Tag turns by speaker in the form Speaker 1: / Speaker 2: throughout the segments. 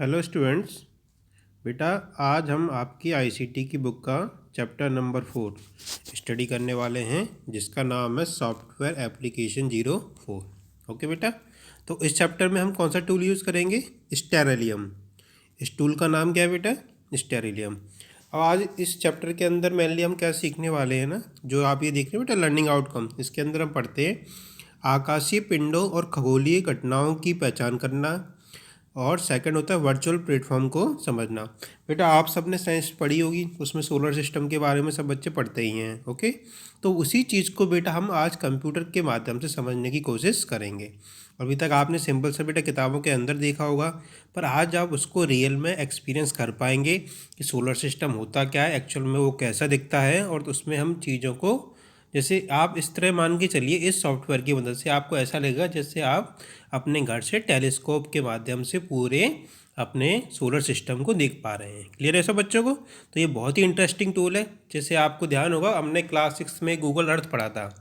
Speaker 1: Hello students. बेटा, आज हम आपकी आईसीटी की बुक का चैप्टर नंबर 4 स्टडी करने वाले हैं, जिसका नाम है सॉफ्टवेयर एप्लीकेशन 04। ओके बेटा, तो इस चैप्टर में हम कौन सा टूल यूज़ करेंगे? स्टेरिलियम। इस टूल का नाम क्या है बेटा? स्टेरिलियम। अब आज इस चैप्टर के अंदर मेनली हम क्या सीखने वाले हैं ना, जो आप ये देख रहे हैं बेटा, लर्निंग आउटकम। इसके अंदर हम पढ़ते हैं आकाशीय पिंडों और खगोलीय घटनाओं की पहचान करना, और सेकंड होता है वर्चुअल प्लेटफॉर्म को समझना। बेटा, आप सबने साइंस पढ़ी होगी, उसमें सोलर सिस्टम के बारे में सब बच्चे पढ़ते ही हैं। ओके, तो उसी चीज़ को बेटा हम आज कंप्यूटर के माध्यम से समझने की कोशिश करेंगे। अभी तक आपने सिंपल सा बेटा किताबों के अंदर देखा होगा, पर आज आप उसको रियल में एक्सपीरियंस कर पाएंगे कि सोलर सिस्टम होता क्या है, एक्चुअल में वो कैसा दिखता है, और उसमें हम चीज़ों को, जैसे आप इस तरह मान के चलिए, इस सॉफ्टवेयर की मदद से आपको ऐसा लगेगा जैसे आप अपने घर से टेलीस्कोप के माध्यम से पूरे अपने सोलर सिस्टम को देख पा रहे हैं। क्लियर है सब बच्चों को? तो ये बहुत ही इंटरेस्टिंग टूल है। जैसे आपको ध्यान होगा, हमने क्लास 6 में गूगल अर्थ पढ़ा था।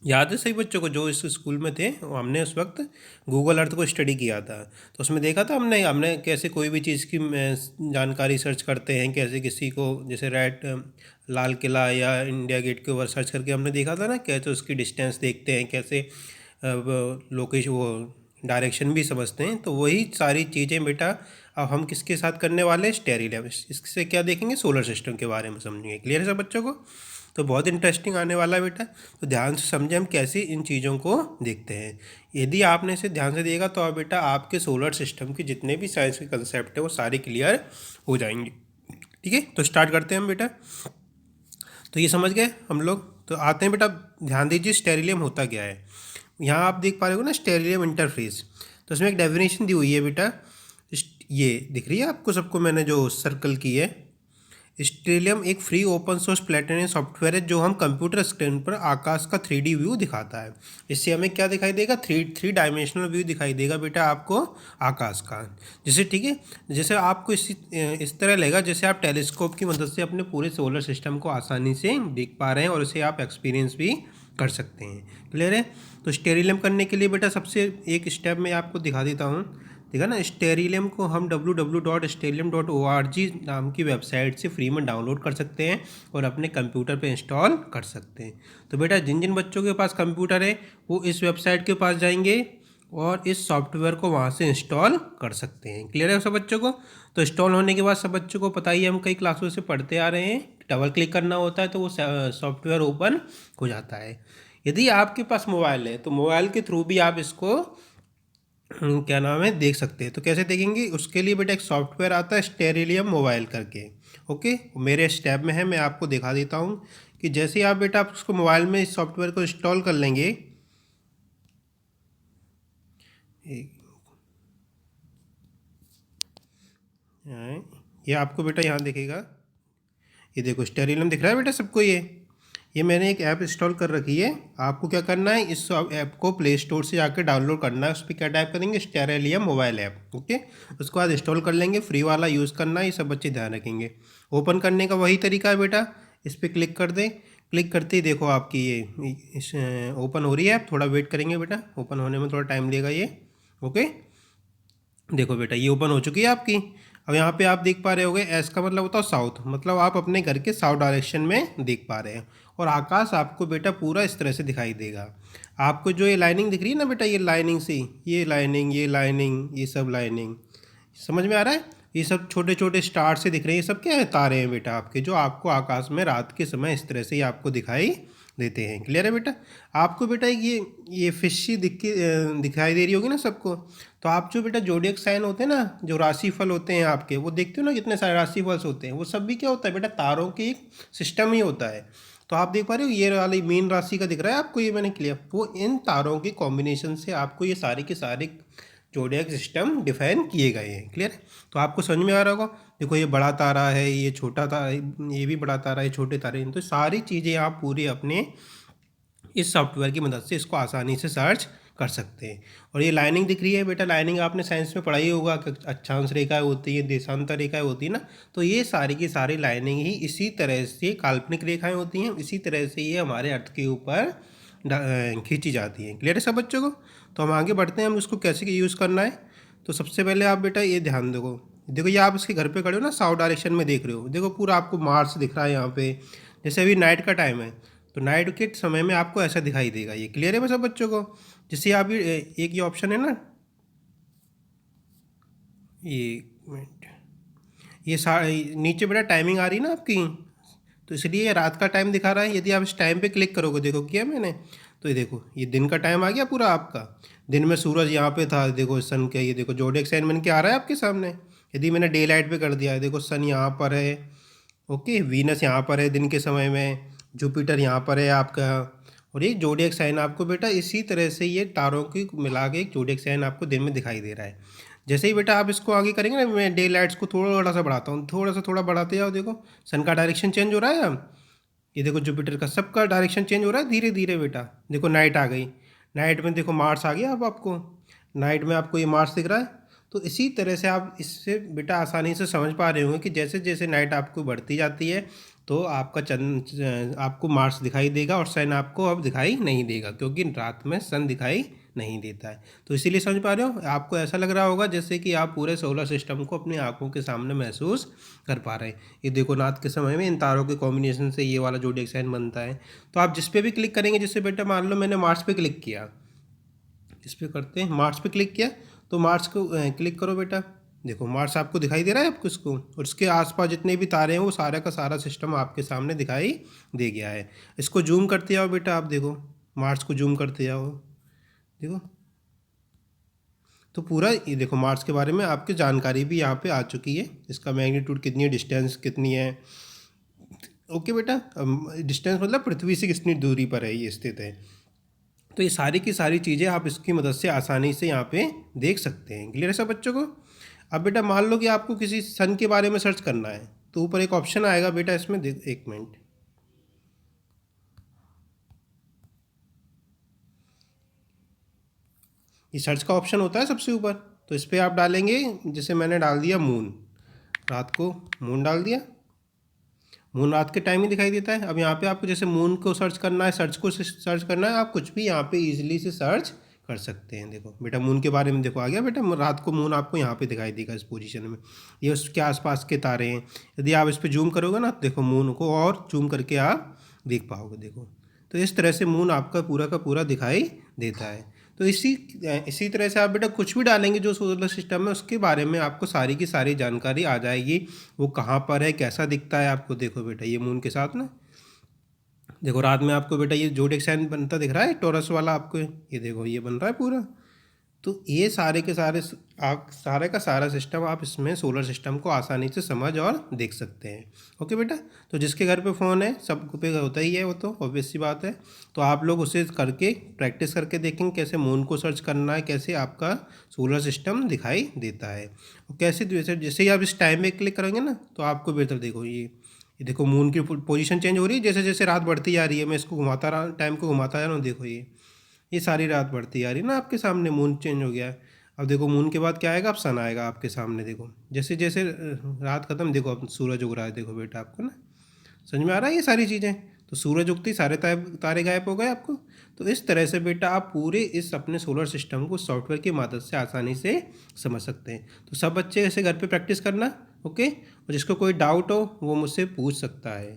Speaker 1: याद है सही बच्चों को? जो इस स्कूल में थे, हमने उस वक्त गूगल अर्थ को स्टडी किया था। तो उसमें देखा था हमने हमने कैसे कोई भी चीज़ की जानकारी सर्च करते हैं, कैसे किसी को, जैसे लाल किला या इंडिया गेट के ऊपर सर्च करके हमने देखा था ना, कैसे उसकी डिस्टेंस देखते हैं, कैसे लोकेशन, वो डायरेक्शन भी समझते हैं। तो वही सारी चीज़ें बेटा अब हम किसके साथ करने वाले हैं? स्टेरिलियम। इससे क्या देखेंगे? सोलर सिस्टम के बारे में समझेंगे। क्लियर है सब बच्चों को? तो बहुत इंटरेस्टिंग आने वाला है बेटा। तो ध्यान से समझें हम कैसे इन चीज़ों को देखते हैं। यदि आपने इसे ध्यान से देखा तो बेटा आपके सोलर सिस्टम के जितने भी साइंस के कंसेप्ट हैं वो सारे क्लियर हो जाएंगे। ठीक है, तो स्टार्ट करते हैं हम बेटा। तो ये समझ गए हम लोग। तो आते हैं बेटा, ध्यान दीजिए स्टेरिलियम होता क्या है। यहाँ आप देख पा रहे हो ना, स्टेरिलियम इंटरफेस। तो इसमें एक डेफिनेशन दी हुई है बेटा, ये दिख रही है आपको सबको, मैंने जो सर्कल की है। स्टेरिलियम एक free open source platform software है जो हम कंप्यूटर स्क्रीन पर आकाश का 3D व्यू दिखाता है। इससे हमें क्या दिखाई देगा? थ्री डायमेंशनल व्यू दिखाई देगा बेटा आपको आकाश का। जैसे, ठीक है, जैसे आपको इस तरह लगेगा जैसे आप टेलीस्कोप की मदद से अपने पूरे सोलर सिस्टम को आसानी से देख पा रहे हैं, और इसे आप एक्सपीरियंस भी कर सकते हैं। क्लियर है? तो स्टेरिलियम करने के लिए बेटा सबसे एक स्टेप मैं आपको दिखा देता हूँ। ठीक है ना, स्टेरिलियम को हम www.sterilium.org नाम की वेबसाइट से फ्री में डाउनलोड कर सकते हैं और अपने कंप्यूटर पे इंस्टॉल कर सकते हैं। तो बेटा जिन जिन बच्चों के पास कंप्यूटर है वो इस वेबसाइट के पास जाएंगे और इस सॉफ्टवेयर को वहाँ से इंस्टॉल कर सकते हैं। क्लियर है सब बच्चों को? तो इंस्टॉल होने के बाद सब बच्चों को पता ही है, हम कई क्लासों से पढ़ते आ रहे हैं, डबल क्लिक करना होता है तो वो सॉफ्टवेयर ओपन हो जाता है। यदि आपके पास मोबाइल है तो मोबाइल के थ्रू भी आप इसको क्या नाम है, देख सकते हैं। तो कैसे देखेंगे? उसके लिए बेटा एक सॉफ्टवेयर आता है स्टेरिलियम मोबाइल करके। ओके, मेरे स्टैब में है, मैं आपको दिखा देता हूँ कि जैसे ही आप बेटा आप उसको मोबाइल में इस सॉफ्टवेयर को इंस्टॉल कर लेंगे, ये आपको बेटा यहाँ दिखेगा, ये देखो स्टेरिलियम दिख रहा है बेटा सबको। ये मैंने एक ऐप इंस्टॉल कर रखी है। आपको क्या करना है, इस ऐप को प्ले स्टोर से जाकर डाउनलोड करना है। उस पर क्या टाइप करेंगे? स्टेरिलियम मोबाइल ऐप। ओके, उसके बाद इंस्टॉल कर लेंगे, फ्री वाला यूज़ करना है, ये सब बच्चे ध्यान रखेंगे। ओपन करने का वही तरीका है बेटा, इस पर क्लिक कर दें। क्लिक करते ही देखो आपकी ये ओपन हो रही है। आप थोड़ा वेट करेंगे बेटा, ओपन होने में थोड़ा टाइम लेगा ये। ओके, देखो बेटा ये ओपन हो चुकी है आपकी। अब यहाँ पे आप देख पा रहे होगे, एस का मतलब होता है साउथ, मतलब आप अपने घर के साउथ डायरेक्शन में देख पा रहे हैं। और आकाश आपको बेटा पूरा इस तरह से दिखाई देगा। आपको जो ये लाइनिंग दिख रही है ना बेटा, ये लाइनिंग से, ये लाइनिंग, ये लाइनिंग, ये सब लाइनिंग समझ में आ रहा है? ये सब छोटे छोटे स्टार से दिख रहे हैं, ये सब क्या है? तारे हैं बेटा आपके, जो आपको आकाश में रात के समय इस तरह से ही आपको दिखाई देते हैं। क्लियर है बेटा? आपको बेटा ये फिशी दिखाई दे रही होगी ना सबको। तो आप जो बेटा जोडियक साइन होते हैं ना, जो राशि फल होते हैं आपके, वो देखते हो ना कितने सारे राशि फल होते हैं, वो सब भी क्या होता है बेटा? तारों के एक सिस्टम ही होता है। तो आप देख पा रहे हो ये वाली मीन राशि का दिख रहा है आपको, ये मैंने क्लियर, वो इन तारों के कॉम्बिनेशन से आपको ये सारे के सारे जोडियक सिस्टम डिफाइन किए गए हैं। क्लियर है? तो आपको समझ में आ रहा होगा। देखो ये बड़ा तारा है, ये छोटा तारा, ये भी बड़ा तारा है, छोटे तारे हैं। तो सारी चीज़ें आप पूरी अपने इस सॉफ्टवेयर की मदद से इसको आसानी से सर्च कर सकते हैं। और ये लाइनिंग दिख रही है बेटा, लाइनिंग आपने साइंस में पढ़ाई होगा कि अक्षांश रेखाएं होती हैं, देशांतर रेखाएं होती है ना। तो ये सारी की सारी लाइनिंग ही इसी तरह से काल्पनिक रेखाएं होती हैं, इसी तरह से ये हमारे अर्थ के ऊपर खींची जाती हैं। क्लियर है सब बच्चों को? तो हम आगे बढ़ते हैं, हम उसको कैसे यूज़ करना है। तो सबसे पहले आप बेटा ये ध्यान देखो, देखो ये आप इसके घर पे खड़े हो ना, साउथ डायरेक्शन में देख रहे हो, देखो पूरा आपको मार्स दिख रहा है यहाँ पे। जैसे अभी नाइट का टाइम है तो नाइट के समय में आपको ऐसा दिखाई देगा। ये क्लियर है सब बच्चों को? जैसे आप एक ये ऑप्शन है ना, ये मिनट, ये नीचे बेटा टाइमिंग आ रही है ना आपकी, तो इसलिए ये रात का टाइम दिखा रहा है। यदि आप इस टाइम पे क्लिक करोगे, देखो किया मैंने, तो ये देखो ये दिन का टाइम आ गया पूरा आपका। दिन में सूरज यहाँ पे था, देखो सन के, ये देखो जोडिएक साइन बन के आ रहा है आपके सामने। यदि मैंने डे लाइट पे कर दिया है, देखो सन यहाँ पर है, ओके, वीनस यहाँ पर है दिन के समय में, जुपिटर यहाँ पर है आपका, और ये जोडिएक साइन आपको बेटा इसी तरह से ये तारों की मिला के एक जोडिएक साइन आपको दिन में दिखाई दे रहा है। जैसे ही बेटा आप इसको आगे करेंगे ना, मैं डे लाइट्स को थोड़ा सा बढ़ाता हूँ, थोड़ा बढ़ाते जाओ, देखो सन का डायरेक्शन चेंज हो रहा है। अब ये देखो जुपिटर का सबका डायरेक्शन चेंज हो रहा है धीरे धीरे बेटा। देखो नाइट आ गई, नाइट में देखो मार्स आ गया। अब आपको नाइट में आपको ये मार्स दिख रहा है। तो इसी तरह से आप इससे बेटा आसानी से समझ पा रहे होंगे कि जैसे जैसे नाइट आपको बढ़ती जाती है तो आपका चंद आपको मार्स दिखाई देगा और सन आपको अब दिखाई नहीं देगा, क्योंकि रात में सन दिखाई नहीं देता है। तो इसीलिए समझ पा रहे हो, आपको ऐसा लग रहा होगा जैसे कि आप पूरे सोलर सिस्टम को अपनी आंखों के सामने महसूस कर पा रहे हैं। ये देखो रात के समय में इन तारों के कॉम्बिनेशन से ये वाला जोडिएक साइन बनता है। तो आप जिस पे भी क्लिक करेंगे, जैसे बेटा मान लो मैंने मार्स पे क्लिक किया, इस पर करते हैं, मार्स पे क्लिक किया, तो मार्स को क्लिक करो बेटा, देखो मार्स आपको दिखाई दे रहा है आपको इसको, और इसके आसपास जितने भी तारे हैं वो सारा का सारा सिस्टम आपके सामने दिखाई दे गया है। इसको जूम करते जाओ बेटा, आप देखो मार्स को जूम करते जाओ, देखो तो पूरा ये देखो मार्स के बारे में आपकी जानकारी भी यहाँ पे आ चुकी है। इसका मैग्नीट्यूड कितनी है, डिस्टेंस कितनी है, ओके बेटा, डिस्टेंस मतलब पृथ्वी से कितनी दूरी पर है ये स्थित है। तो ये सारी की सारी चीज़ें आप इसकी मदद से आसानी से यहाँ पे देख सकते हैं। क्लियर है सब बच्चों को? अब बेटा मान लो कि आपको किसी सन के बारे में सर्च करना है, तो ऊपर एक ऑप्शन आएगा बेटा, इसमें देख, एक मिनट, ये सर्च का ऑप्शन होता है सबसे ऊपर, तो इस पर आप डालेंगे, जैसे मैंने डाल दिया मून, रात को मून डाल दिया, मून रात के टाइम ही दिखाई देता है। अब यहाँ पे आपको जैसे मून को सर्च करना है, सर्च करना है, आप कुछ भी यहाँ पे इजीली से सर्च कर सकते हैं। देखो बेटा मून के बारे में देखो आ गया बेटा, रात को मून आपको यहाँ पे दिखाई देगा इस पोजीशन में, ये उसके आसपास के तारे हैं। यदि आप इस पर जूम करोगे ना, देखो मून को और जूम करके आप देख पाओगे। देखो तो इस तरह से मून आपका पूरा का पूरा दिखाई देता है। तो इसी तरह से आप बेटा कुछ भी डालेंगे जो सोलर सिस्टम है उसके बारे में आपको सारी की सारी जानकारी आ जाएगी। वो कहाँ पर है, कैसा दिखता है आपको, देखो बेटा ये मून के साथ ना, देखो रात में आपको बेटा ये जोडिएक साइन बनता दिख रहा है टॉरस वाला आपको, ये देखो ये बन रहा है पूरा। तो ये सारे के सारे आप सारे का सारा सिस्टम आप इसमें सोलर सिस्टम को आसानी से समझ और देख सकते हैं। ओके बेटा, तो जिसके घर पे फ़ोन है सब पे होता ही है, वो तो ऑब्वियस सी बात है। तो आप लोग उसे करके प्रैक्टिस करके देखेंगे कैसे मून को सर्च करना है, कैसे आपका सोलर सिस्टम दिखाई देता है, और कैसे जैसे ही आप इस टाइम में क्लिक करेंगे ना तो आपको बेहतर देखो ये देखो मून की पोजीशन चेंज हो रही है जैसे जैसे रात बढ़ती जा रही है। मैं इसको घुमाता रहा, टाइम को घुमाता जा रहा हूँ, देखो ये सारी रात बढ़ती आ रही है ना आपके सामने, मून चेंज हो गया है। अब देखो मून के बाद क्या आएगा, अब सन आएगा आपके सामने। देखो जैसे जैसे रात खत्म, देखो अब सूरज उग रहा है, देखो बेटा आपको ना समझ में आ रहा है ये सारी चीज़ें। तो सूरज उगते ही सारे तारे गायब हो गए आपको। तो इस तरह से बेटा आप पूरे इस अपने सोलर सिस्टम को सॉफ्टवेयर की मदद से आसानी से समझ सकते हैं। तो सब बच्चे ऐसे घर पे प्रैक्टिस करना, ओके, और जिसको कोई डाउट हो वो मुझसे पूछ सकता है।